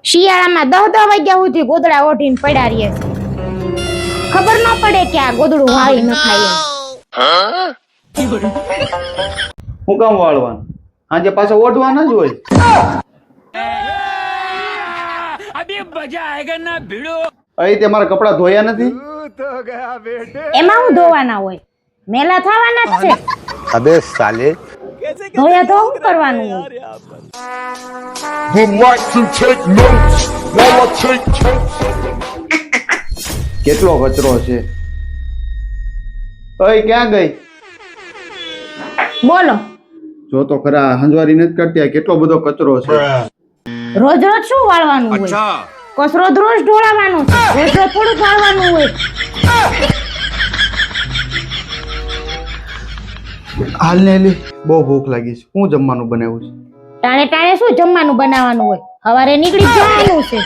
શિયાળામાં 10 વાગ્યા સુધી ગોદડા ઓઢીને પડ્યા રહીએ છે. ખબર ન પડે કે આ ગોદડું વાળી ન ખાય એમ. હું કામ વાળવાનું? આજે પાછા ઓઢવાના જ હોય. अभी मजा आएगा ना भिड़ो. અહીં તે મારા કપડા ધોયા નથી. એમાં હું ધોવાના હોય? મેલા થવાના જ છે. अबे साले ધોયા તો શું કરવાનું હોય? Would like to take notes while I take totes. કેટલો કચરો છે. અહીં ક્યાં ગઈ? બોલો, જો તો ખરા, હંજવારી નથી કરતી. આ કેટલો બધો કચરો છે. રોજ રોજ શું વાળવાનું હોય? કચરો રોજ ઢોળાવાનો છે. રોજ રોજ થોડું વાળવાનું હોય. હાલ ને લે, બહુ ભૂખ લાગી છે. હું જમવાનું બનાવ્યું છે? ટાણે ટાણે શું જમવાનું બનાવવાનું હોય? સવારે નીકળી જવાનું છે.